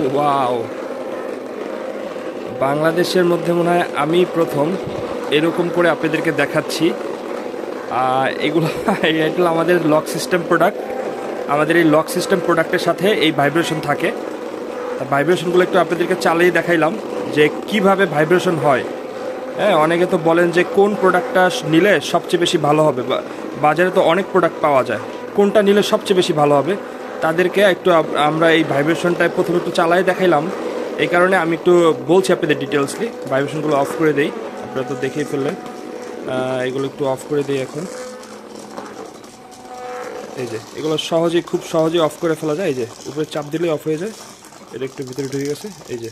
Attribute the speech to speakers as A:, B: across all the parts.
A: Wow, বাংলাদেশের মধ্যে মনে হয় আমি প্রথম এরকম করে আপনাদেরকে দেখাচ্ছি। এগুলো এগুলো আমাদের লক সিস্টেম প্রোডাক্ট। আমাদের এই লক সিস্টেম প্রোডাক্টের সাথে এই ভাইব্রেশন থাকে। তা ভাইব্রেশনগুলো একটু আপনাদেরকে চালিয়ে দেখাইলাম যে কিভাবে ভাইব্রেশন হয়। হ্যাঁ, অনেকে তো বলেন যে কোন প্রোডাক্টটা নিলে সবচেয়ে বেশি ভালো হবে, বা বাজারে তো অনেক প্রোডাক্ট পাওয়া যায়, কোনটা নিলে সবচেয়ে বেশি ভালো হবে। তাদেরকে একটু আমরা এই ভাইব্রেশনটায় প্রথমে একটু চালাই দেখাইলাম। এই কারণে আমি একটু বলছি আপনাদের ডিটেলসলি। ভাইব্রেশনগুলো অফ করে দেই, আপনারা তো দেখেই ফেললেন। এগুলো একটু অফ করে দিই এখন। এই যে এগুলো সহজেই, খুব সহজেই অফ করে ফেলা যায়। এই যে উপরে চাপ দিলেই অফ হয়ে যায়। এটা একটু ভিতরে ঢুকে গেছে। এই যে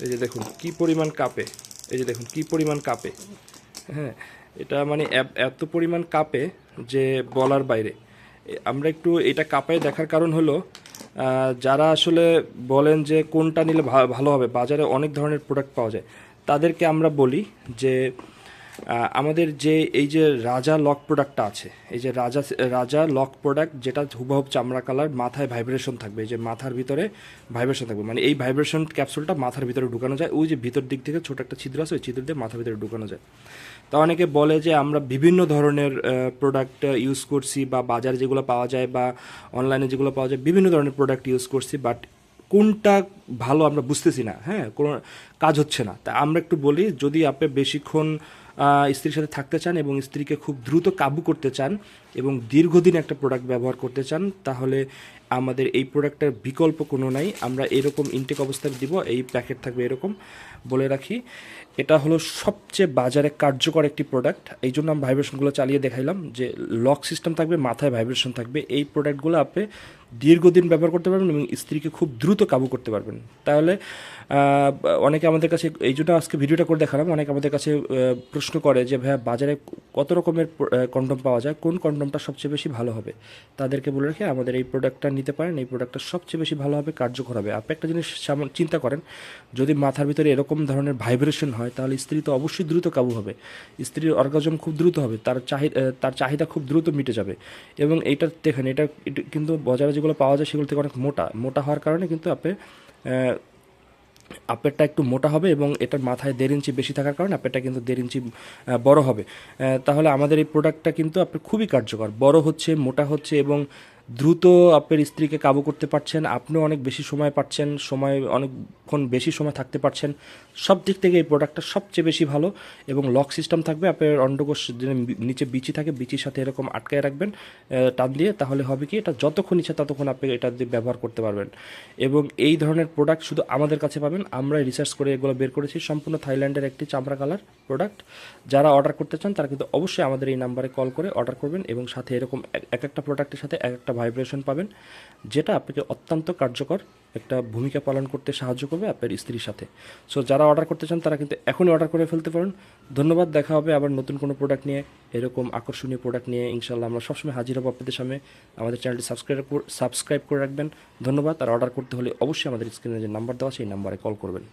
A: এই যে দেখুন কি পরিমাণ কাঁপে। এই যে দেখুন কি পরিমাণ কাঁপে। হ্যাঁ, এটা মানে এত পরিমাণ কাঁপে যে বলার বাইরে। আমরা একটু এটা কাঁপায় দেখার কারণ হলো, যারা আসলে বলেন যে কোনটা নিলে ভালো হবে, বাজারে অনেক ধরনের প্রোডাক্ট পাওয়া যায়, তাদেরকে আমরা বলি যে আমাদের যে এই যে রাজা লক প্রোডাক্টটা আছে, এই যে রাজা রাজা লক প্রোডাক্ট, যেটা হুবহুব চামড়া কালার, মাথায় ভাইব্রেশন থাকবে, এই যে মাথার ভিতরে ভাইব্রেশন থাকবে, মানে এই ভাইব্রেশন ক্যাপসুলটা মাথার ভিতরে ঢুকানো যায়। ওই যে ভিতর দিক থেকে ছোট একটা ছিদ্র আছে, ওই ছিদ্র দিয়ে মাথার ভিতরে ঢুকানো যায়। তা অনেকে বলে যে আমরা বিভিন্ন ধরনের প্রোডাক্ট ইউজ করছি, বা বাজারে যেগুলো পাওয়া যায় বা অনলাইনে যেগুলো পাওয়া যায়, বিভিন্ন ধরনের প্রোডাক্ট ইউজ করছি, বাট কোনটা ভালো আমরা বুঝতেছি না। হ্যাঁ, কোনো কাজ হচ্ছে না। তা আমরা একটু বলি, যদি আপনি বেশিক্ষণ স্ত্রীর সাথে থাকতে চান এবং স্ত্রীকে খুব দ্রুত কাবু করতে চান এবং দীর্ঘদিন একটা প্রোডাক্ট ব্যবহার করতে চান, তাহলে আমাদের এই প্রোডাক্টের বিকল্প কোনো নাই। আমরা এরকম ইনটেক অবস্থায় দিব, এই প্যাকেট থাকবে এরকম। বলে রাখি, এটা হলো সবচেয়ে বাজারে কার্যকর একটি প্রোডাক্ট। এই জন্য আমি ভাইব্রেশনগুলো চালিয়ে দেখাইলাম যে লক সিস্টেম থাকবে, মাথায় ভাইব্রেশন থাকবে। এই প্রোডাক্টগুলো আপনি দীর্ঘদিন ব্যবহার করতে পারবেন এবং স্ত্রীকে খুব দ্রুত কাবু করতে পারবেন। তাহলে অনেকে আমাদের কাছে, এই জন্য আজকে ভিডিওটা করে দেখালাম, অনেকে আমাদের কাছে প্রশ্ন করে যে ভাইয়া বাজারে কত রকমের কন্ডম পাওয়া যায়, কোন কন্ডমটা সবচেয়ে বেশি ভালো হবে। তাদেরকে বলে রাখি, আমাদের এই প্রোডাক্টটা নিতে পারেন। এই প্রোডাক্টটা সবচেয়ে বেশি ভালো হবে, কার্যকর হবে। আপনি একটা জিনিস চিন্তা করেন, যদি মাথার ভিতরে এরকম ধরনের ভাইব্রেশন হয়, তাহলে স্ত্রী তো অবশ্যই দ্রুত কাবু হবে, স্ত্রীর অর্গাজম খুব দ্রুত হবে, তার চাহিদা খুব দ্রুত মিটে যাবে। এবং এইটা দেখেন, এটা কিন্তু বাজারে যেগুলো পাওয়া যায় সেগুলো থেকে অনেক মোটা মোটা হওয়ার কারণে কিন্তু আপেরটা একটু মোটা হবে, এবং এটার মাথায় 1.5 ইঞ্চি বেশি থাকার কারণে আপেরটা কিন্তু 1.5 ইঞ্চি বড় হবে। তাহলে আমাদের এই প্রোডাক্টটা কিন্তু আপনার খুবই কার্যকর, বড় হচ্ছে, মোটা হচ্ছে, এবং দ্রুত আপনার স্ত্রীকে কাবু করতে পারছেন। আপনিও অনেক বেশি সময় পাচ্ছেন, অনেকক্ষণ বেশি সময় থাকতে পারছেন। সব দিক থেকে এই প্রোডাক্টটা সবচেয়ে বেশি ভালো। এবং লক সিস্টেম থাকবে, আপনার অন্ডকোষ নিচে বিচি থাকে, বিচির সাথে এরকম আটকায় রাখবেন টান দিয়ে। তাহলে হবে কি, এটা যতক্ষণ ইচ্ছা ততক্ষণ আপনি এটা দিয়ে ব্যবহার করতে পারবেন। এবং এই ধরনের প্রোডাক্ট শুধু আমাদের কাছে পাবেন, আমরা রিসার্চ করে এগুলো বের করেছি। সম্পূর্ণ থাইল্যান্ডের একটি চামড়া কালার প্রোডাক্ট। যারা অর্ডার করতে চান তারা কিন্তু অবশ্যই আমাদের এই নাম্বারে কল করে অর্ডার করবেন, এবং সাথে এরকম এক একটা প্রোডাক্টের সাথে এক একটা ভাইব্রেশন পাবেন, যেটা আপনাকে অত্যন্ত কার্যকর একটা ভূমিকা পালন করতে সাহায্য করবে আপনার স্ত্রীর সাথে। সো যারা অর্ডার করতে চান তারা কিন্তু এখনই অর্ডার করে ফেলতে পারেন। ধন্যবাদ। দেখা হবে আবার নতুন কোনো প্রোডাক্ট নিয়ে, এরকম আকর্ষণীয় প্রোডাক্ট নিয়ে। ইনশাল্লাহ আমরা সবসময় হাজির হবো আপনাদের সামনে। আমাদের চ্যানেলটি সাবস্ক্রাইব করে রাখবেন। ধন্যবাদ। আর অর্ডার করতে হলে অবশ্যই আমাদের স্ক্রিনে যে নাম্বার দেওয়া সেই নাম্বারে কল করবেন।